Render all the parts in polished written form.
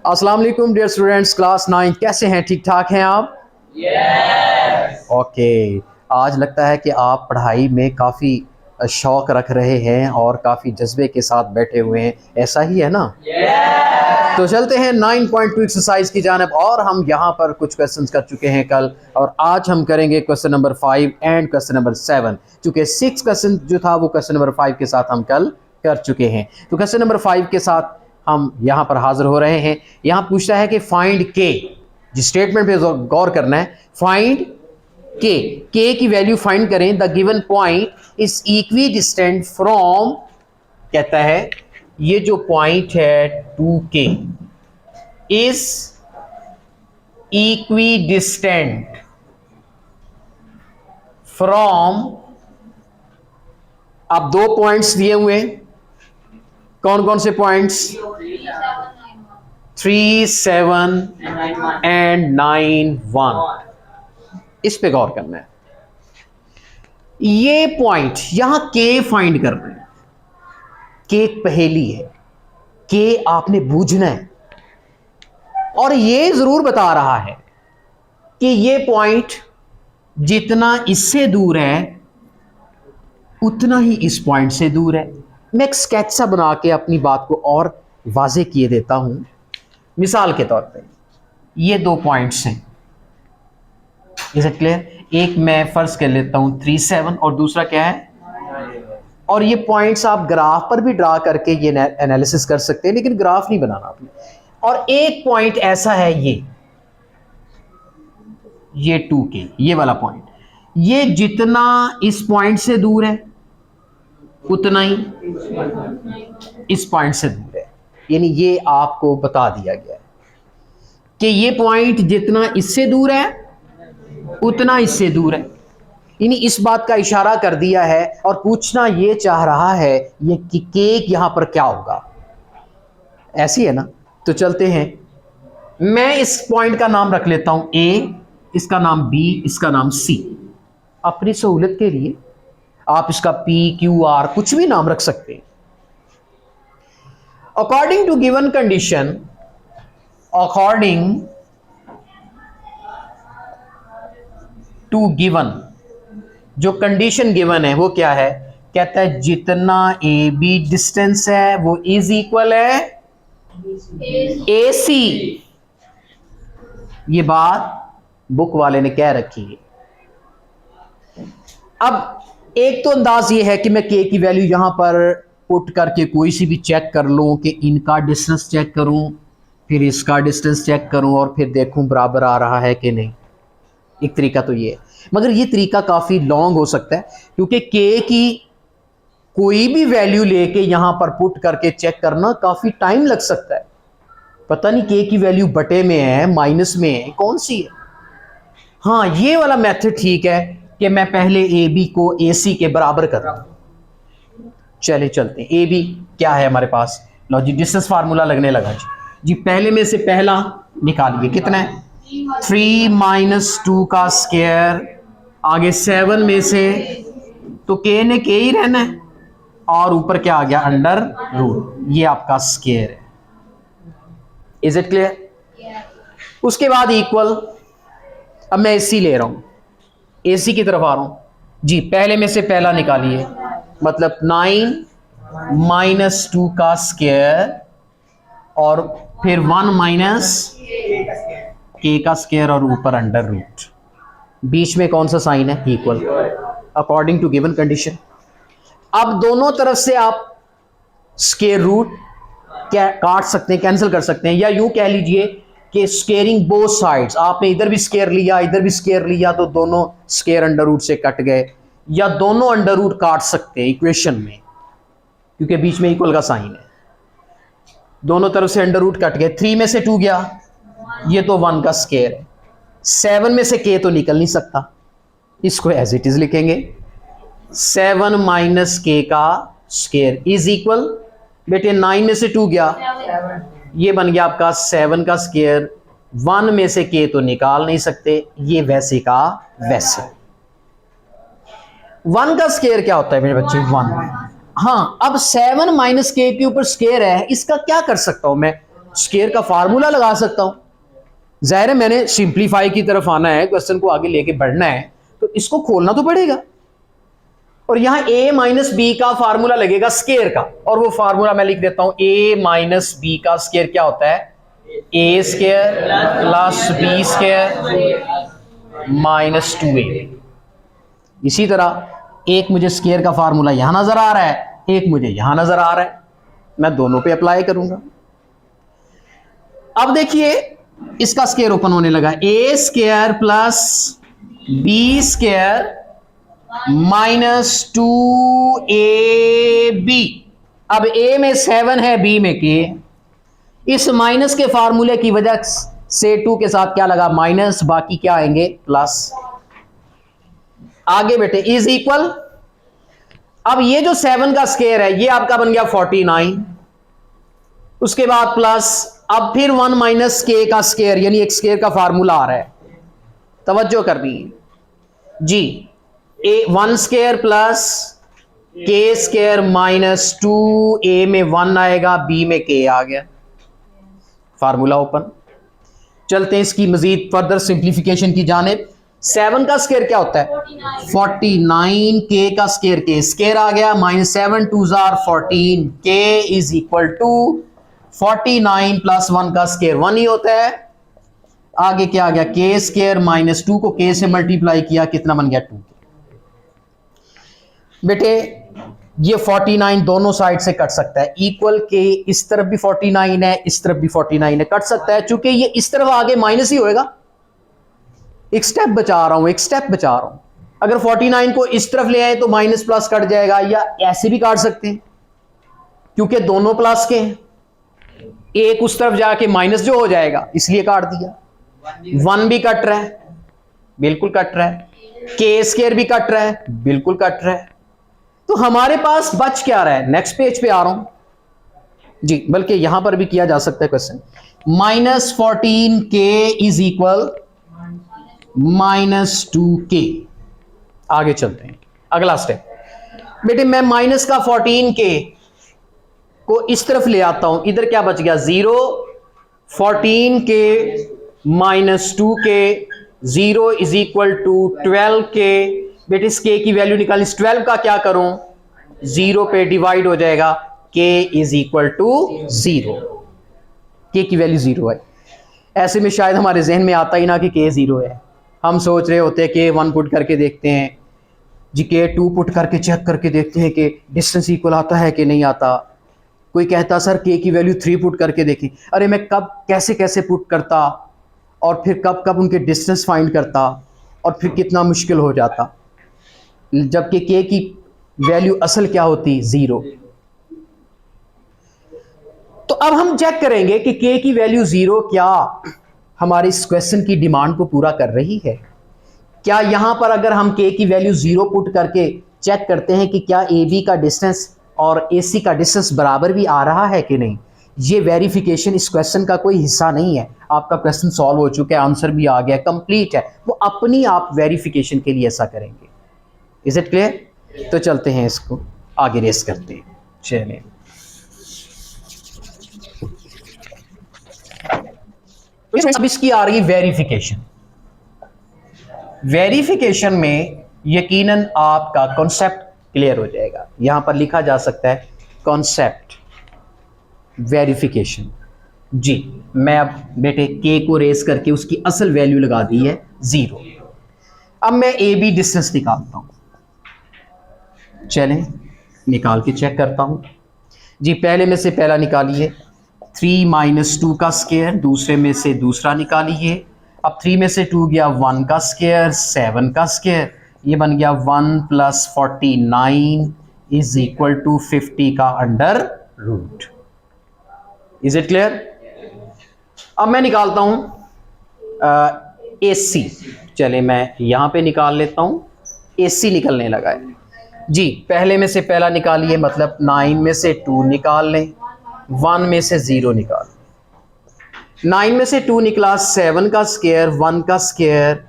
अस्सलाम वालेकुम dear students, class 9 कैसे हैं? ठीक ठाक हैं आप? Yes. ओके। आज लगता है कि आप पढ़ाई में काफ़ी शौक़ रख रहे हैं और काफ़ी जज्बे के साथ बैठे हुए हैं, ऐसा ही है ना? Yes. तो चलते हैं 9.2 एक्सरसाइज की जानिब। और हम यहाँ पर कुछ क्वेश्चंस कर चुके हैं कल, और आज हम करेंगे question number 5 and question number 7। चूँकि 6 क्वेश्चन जो था वो क्वेश्चन नंबर 5 के साथ हम कल कर चुके हैं। तो क्वेश्चन नंबर 5 के साथ हम यहाँ पर हाजिर हो रहे हैं। यहाँ पूछता है कि फाइंड के, जिस स्टेटमेंट पे गौर करना है, फाइंड के की वैल्यू फाइंड करें। The given point is equi distant from, कहता है ये जो पॉइंट है 2K is equi distant from, अब दो पॉइंट्स दिए हुए हैं, कौन कौन से पॉइंट्स? 3, 7 एंड 9, 1। इस पे गौर करना है। ये पॉइंट यहां के फाइंड कर रहे हैं। के एक पहेली है, के आपने बूझना है, और ये जरूर बता रहा है कि ये पॉइंट जितना इससे दूर है उतना ही इस पॉइंट से दूर है। मैं एक स्केच सा बना के अपनी बात को और वाजे किए देता हूं। मिसाल के तौर पे ये दो पॉइंट्स हैं, इज इट क्लियर? एक मैं फर्ज कर लेता हूं 3, 7 और दूसरा क्या है? और ये पॉइंट्स आप ग्राफ पर भी ड्रा करके ये एनालिसिस कर सकते हैं, लेकिन ग्राफ नहीं बनाना आपने। और एक पॉइंट ऐसा है, ये 2K, ये वाला पॉइंट, ये जितना इस पॉइंट से दूर है उतना ही इस पॉइंट से दूर है। यानी ये आपको बता दिया गया है कि ये पॉइंट जितना इससे दूर है उतना इससे दूर है। यानी इस बात का इशारा कर दिया है, और पूछना ये चाह रहा है ये कि केक यहां पर क्या होगा। ऐसी है ना? तो चलते हैं, मैं इस पॉइंट का नाम रख लेता हूं A, इसका नाम B, इसका नाम C। अपनी सहूलियत के लिए आप इसका P, Q, R कुछ भी नाम रख सकते हैं। According to given condition, according to given, जो कंडीशन गिवन है वो क्या है? कहता है जितना AB डिस्टेंस है वो इज इक्वल है AC। ये बात बुक वाले ने कह रखी है। अब एक तो अंदाज ये है कि मैं के की वैल्यू यहां पर पुट करके कोई सी भी चेक कर लूं, कि इनका डिस्टेंस चेक करूं, फिर इसका डिस्टेंस चेक करूं, और फिर देखूं बराबर आ रहा है कि नहीं। एक तरीका तो ये है, मगर ये तरीका काफ़ी लॉन्ग हो सकता है, क्योंकि के की कोई भी वैल्यू लेके यहां पर पुट करके चेक करना काफ़ी टाइम लग सकता है। पता नहीं के की वैल्यू बटे में है, माइनस में है, कौन सी है। हाँ, ये वाला मेथड ठीक है कि मैं पहले ए बी को ए सी के बराबर कर रहा हूं। चले चलते हैं, ए बी क्या है हमारे पास? लो जी, डिस्टेंस फार्मूला लगने लगा जी। पहले में से पहला निकालिए, कितना है? 3 - 2 का स्क्वायर, आगे 7 में से, तो के ने के ही रहना है, और ऊपर क्या आ गया? Under root. ये आपका स्क्वायर है। Is it clear? उसके बाद इक्वल, अब मैं एसी ले रहा हूं, एसी की तरफ आ रहा हूं जी। पहले में से पहला निकालिए, मतलब 9 - 2 का स्क्वायर, और फिर 1 - के का स्क्वायर, और ऊपर अंडर रूट। बीच में कौन सा साइन है? Equal, according to given condition. अब दोनों तरफ से आप स्क्वायर रूट क्या काट सकते हैं, कैंसिल कर सकते हैं, या यूं कह लीजिए कि स्क्वेयरिंग बोथ साइड्स। आपने इधर भी स्क्वायर लिया, इधर भी स्क्वायर लिया, तो दोनों स्क्वायर अंडर रूट से कट गए, या दोनों अंडर रूट काट सकते हैं इक्वेशन में, क्योंकि बीच में इक्वल का साइन है। दोनों तरफ से अंडर रूट कट गए। 3 में से 2 गया, ये तो 1 का स्क्वायर है। 7 में से के तो निकल नहीं सकता, इसको एज इट इज लिखेंगे, 7 - के का स्क्वायर इज इक्वल, बेटे 9 में से 2 गया, ये बन गया आपका 7 का स्क्वायर। 1 में से के तो निकाल नहीं सकते, ये वैसे का वैसे। 1 का स्क्वायर क्या होता है मेरे बच्चे? 1। हाँ, अब 7 - के ऊपर स्क्वायर है, इसका क्या कर सकता हूं मैं? स्क्वायर का फार्मूला लगा सकता हूं। जाहिर है मैंने सिंप्लीफाई की तरफ आना है, क्वेश्चन को आगे लेके बढ़ना है, तो इसको खोलना तो पड़ेगा। और यहां a माइनस बी का फार्मूला लगेगा स्क्वायर का, और वो फार्मूला मैं लिख देता हूं, a माइनस बी का स्क्वायर क्या होता है, a square plus B square minus 2a। इसी तरह एक मुझे स्क्वायर का फार्मूला यहां नजर आ रहा है, एक मुझे यहां नजर आ रहा है, मैं दोनों पे अप्लाई करूंगा। अब देखिए इसका स्क्वायर ओपन होने लगा, a square plus B square minus 2ab। अब a में 7 है, b में k। इस माइनस के फार्मूले की वजह से 2 के साथ क्या लगा, माइनस, बाकी क्या आएंगे, प्लस। आगे बेटे इज इक्वल, अब ये जो 7 का स्क्वायर है ये आपका बन गया 49, उसके बाद प्लस, अब फिर 1 माइनस के का स्क्वायर, यानी एक स्क्वायर का फार्मूला आ रहा है, तवज्जो करनी जी। 1 स्क्वायर प्लस के स्क्वायर माइनस 2a में 1 आएगा, b में k आ गया, फार्मूला ओपन। चलते हैं इसकी मजीद फर्दर सिंप्लीफिकेशन की जानिब। 7 का स्क्वायर क्या होता है, 49, k का स्क्वायर k स्क्वायर आ गया, माइनस 7 2 जार 14, k is equal to 49 plus 1 का स्क्वायर 1 ही होता है। आगे क्या आ गया, k स्क्वायर माइनस 2 को k से मल्टीप्लाई किया, कितना बन गया, 2। बेटे ये 49 दोनों साइड से कट सकता है, इक्वल के इस तरफ भी 49 है, इस तरफ भी 49 है, कट सकता है। चूंकि ये इस तरफ आगे माइनस ही होएगा, एक स्टेप बचा रहा हूं, एक स्टेप बचा रहा हूं। अगर 49 को इस तरफ ले आए तो माइनस प्लस कट जाएगा, या ऐसे भी काट सकते हैं क्योंकि दोनों प्लस के हैं, एक उस तरफ जाके माइनस जो हो जाएगा, इसलिए काट दिया। 1 भी कट रहा है, बिल्कुल कट रहा है, के स्क्वायर भी कट रहा है, बिल्कुल कट रहा है। तो हमारे पास बच क्या रहा है, नेक्स्ट पेज पे आ रहा हूं जी, बल्कि यहां पर भी किया जा सकता है question. Minus 14k is equal minus 2k। आगे चलते हैं, अगला स्टेप। बेटे मैं माइनस का 14k को इस तरफ ले आता हूं, इधर क्या बच गया, 0, 14k minus 2k, 0 is equal to 12k। बेटे इस k की वैल्यू निकाली, इस 12 का क्या करूं, 0 पे डिवाइड हो जाएगा, k is equal to 0, k की वैल्यू 0 है। ऐसे में शायद हमारे जहन में आता ही ना कि k 0 है, हम सोच रहे होते हैं कि 1 पुट करके देखते हैं जी, के 2 पुट करके चेक करके देखते हैं कि डिस्टेंस इक्वल आता है कि नहीं आता। कोई कहता सर के की वैल्यू 3 पुट करके देखी, अरे मैं कब कैसे कैसे पुट करता और फिर कब कब उनके डिस्टेंस फाइंड करता, और फिर कितना मुश्किल हो जाता, जबकि के की वैल्यू असल क्या होती, 0। तो अब हम चेक करेंगे कि के की वैल्यू 0 क्या हमारे इस क्वेश्चन की डिमांड को पूरा कर रही है। क्या यहां पर अगर हम के की वैल्यू 0 पुट करके चेक करते हैं कि क्या ए बी का डिस्टेंस और ए सी का डिस्टेंस बराबर भी आ रहा है कि नहीं, ये वेरिफिकेशन इस क्वेश्चन का कोई हिस्सा नहीं है। आपका क्वेश्चन सॉल्व हो चुका है, आंसर भी आ गया, कंप्लीट है, वो अपनी आप वेरिफिकेशन के लिए ऐसा करेंगे। Is it clear? तो चलते हैं, इसको आगे रेस करते हैं। चलिए अब इसकी आ रही वेरिफिकेशन। वेरिफिकेशन में यकीनन आपका कॉन्सेप्ट क्लियर हो जाएगा। यहां पर लिखा जा सकता है कॉन्सेप्ट वेरिफिकेशन जी। मैं अब बेटे के को रेस करके उसकी असल वैल्यू लगा दी है 0। अब मैं ए बी डिस्टेंस निकालता हूं, चलें निकाल के चेक करता हूं जी। पहले में से पहला निकालिए, 3 माइनस 2 का स्क्वायर, दूसरे में से दूसरा निकालिए। अब 3 में से 2 गया 1 का स्क्वायर, 7 का स्क्वायर, ये बन गया 1 प्लस 49 इज इक्वल टू 50 का under root. Is it clear? अब मैं निकालता हूं AC। चले मैं यहां पे निकाल लेता हूं, AC निकलने लगा है जी। पहले में से पहला निकालिए, मतलब 9 में से 2 निकाल लें, 1 में से 0 निकाल लें। 9 में से 2 निकला, 7 का स्क्वायर, 1 का स्क्वायर,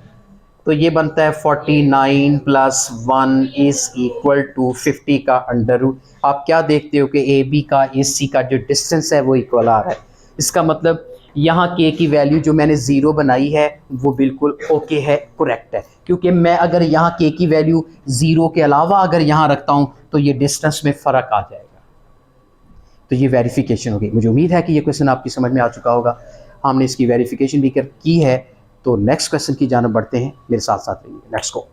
तो ये बनता है 49 प्लस 1 इज इक्वल टू 50 का अंडर रूट। आप क्या देखते हो कि ए बी का AC का जो डिस्टेंस है वो इक्वल आ रहा है। इसका मतलब यहाँ के की वैल्यू जो मैंने 0 बनाई है वो बिल्कुल ओके है, करेक्ट है, क्योंकि मैं अगर यहाँ के की वैल्यू 0 के अलावा अगर यहाँ रखता हूँ तो ये डिस्टेंस में फ़र्क आ जाएगा। तो ये वेरिफिकेशन होगी। मुझे उम्मीद है कि ये क्वेश्चन आपकी समझ में आ चुका होगा, हमने इसकी वेरिफिकेशन भी की है। तो नेक्स्ट क्वेश्चन की जानब बढ़ते हैं, मेरे साथ साथ रहिए। लेट्स गो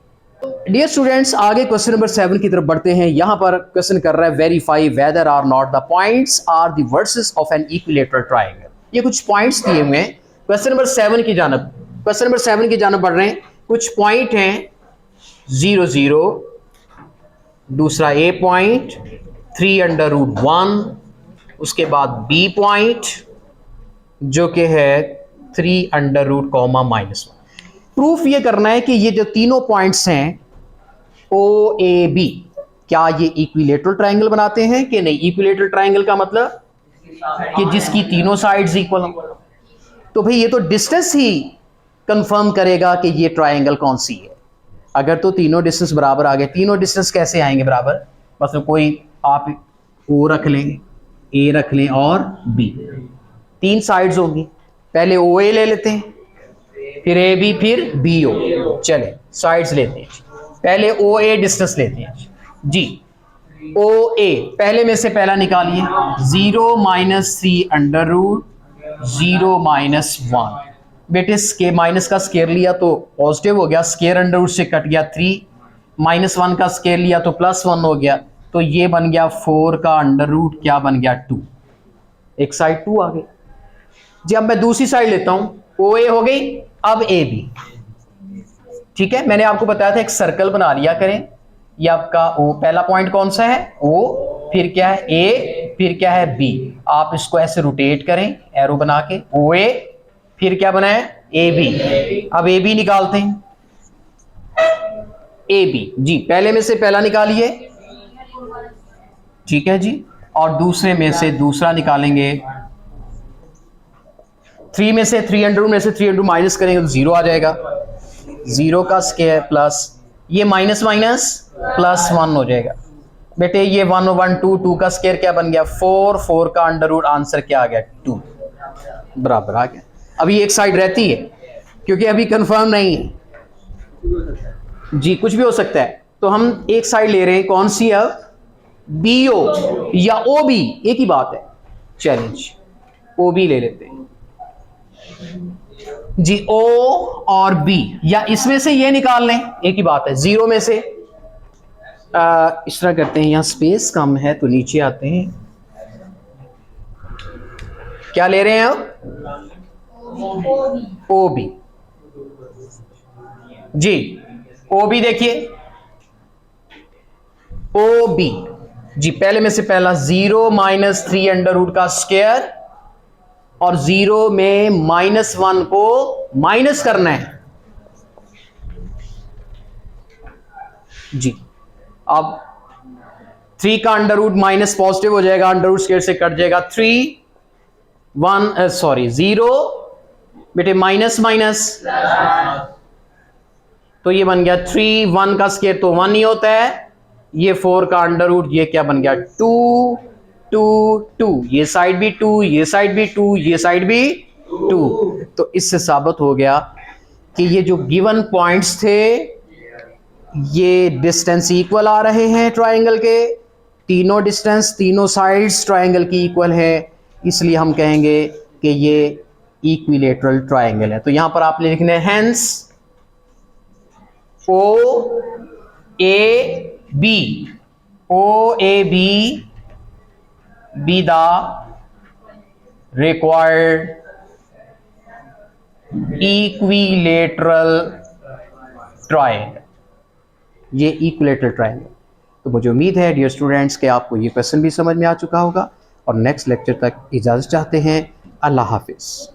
डियर स्टूडेंट्स, आगे क्वेश्चन नंबर 7 की तरफ बढ़ते हैं। यहाँ पर क्वेश्चन कर रहा है verify whether or not the points are the vertices of an equilateral triangle. ये कुछ पॉइंट्स दिए हुए हैं क्वेश्चन नंबर 7 की जानब। क्वेश्चन नंबर 7 की जानब बढ़ रहे हैं। कुछ पॉइंट हैं 0 0, दूसरा ए पॉइंट 3√1, उसके बाद बी पॉइंट जो कि है 3√1। प्रूफ ये करना है कि ये जो तीनों पॉइंट्स हैं ओ ए बी, क्या ये इक्विलेटरल ट्रायंगल बनाते हैं कि नहीं। इक्विलेटरल ट्रायंगल का मतलब कि जिसकी तीनों साइड्स इक्वल हो। तो भाई ये तो डिस्टेंस ही कंफर्म करेगा कि ये ट्रायंगल कौन सी है। अगर तो तीनों डिस्टेंस बराबर आ गए, तीनों डिस्टेंस कैसे आएंगे बराबर, मतलब कोई आप ओ रख लें, ए रख लें और बी, 3 साइड्स होंगी। पहले ओ ए ले लेते हैं, फिर ए बी, फिर बी ओ। चले साइड्स लेते हैं, पहले ओ ए डिस्टेंस लेते हैं जी। ओ ए पहले में से पहला निकालिए, 0 - 3√0 - 1। बेटे के माइनस का स्केयर लिया तो पॉजिटिव हो गया, स्केयर अंडर से कट गया 3, -1 का स्केयर लिया तो +1 हो गया, तो ये बन गया 4 का अंडर रूट क्या बन गया 2। एक साइड 2 आ गई जी। अब मैं दूसरी साइड लेता हूं, ओ ए हो गई, अब ए बी। ठीक है, मैंने आपको बताया था एक सर्कल बना लिया करें। ये आपका ओ, पहला पॉइंट कौन सा है ओ, फिर क्या है ए, फिर क्या है बी। आप इसको ऐसे रोटेट करें एरो बना के, ओ ए, फिर क्या बना है ए बी। अब ए बी निकालते हैं, ए बी जी, पहले में से पहला निकालिए, ठीक है जी, और दूसरे में से दूसरा निकालेंगे। 3 में से 300 में से 300 माइनस करेंगे तो 0 आ जाएगा, 0 का स्क्वायर प्लस ये माइनस माइनस +1 हो जाएगा। बेटे ये 1 1 2, 2 का स्क्वायर क्या बन गया 4, 4 का अंडर रूट, आंसर क्या आ गया 2, बराबर आ गया। अभी एक साइड रहती है क्योंकि अभी कंफर्म नहीं है जी, कुछ भी हो सकता है। तो हम एक साइड ले रहे हैं, कौन सी है, बी ओ या ओ बी, एक ही बात है। चैलेंज ओ बी ले लेते हैं जी, ओ और बी, या इसमें से ये निकाल लें, एक ही बात है। 0 में से इस तरह करते हैं, यहां स्पेस कम है तो नीचे आते हैं। क्या ले रहे हैं आप, ओ बी जी। ओ बी देखिए, ओ बी जी, पहले में से पहला 0 - 3√, का स्क्वायर, और 0 में -1 को माइनस करना है जी। अब 3 का अंडर रूट माइनस पॉजिटिव हो जाएगा, अंडर रूट स्क्वायर से कट जाएगा, 0 बेटे माइनस माइनस, तो ये बन गया 3, 1 का स्क्वायर तो 1 ही होता है, ये 4 का अंडर रूट, ये क्या बन गया 2 2 2, ये साइड भी 2, ये साइड भी 2, ये साइड भी 2। तो इससे साबित हो गया कि ये जो गिवन पॉइंट्स थे ये डिस्टेंस इक्वल आ रहे हैं ट्रायंगल के, तीनों डिस्टेंस तीनों साइड्स ट्रायंगल की इक्वल है, इसलिए हम कहेंगे कि ये इक्विलेटरल ट्रायंगल है। तो यहां पर आपने लिखना है hence O A B, O A B be the required equilateral triangle, ये इक्विलेटरल ट्रायंगल। तो मुझे उम्मीद है डियर स्टूडेंट्स कि आपको ये क्वेश्चन भी समझ में आ चुका होगा, और नेक्स्ट लेक्चर तक इजाज़त चाहते हैं। अल्लाह हाफिज़।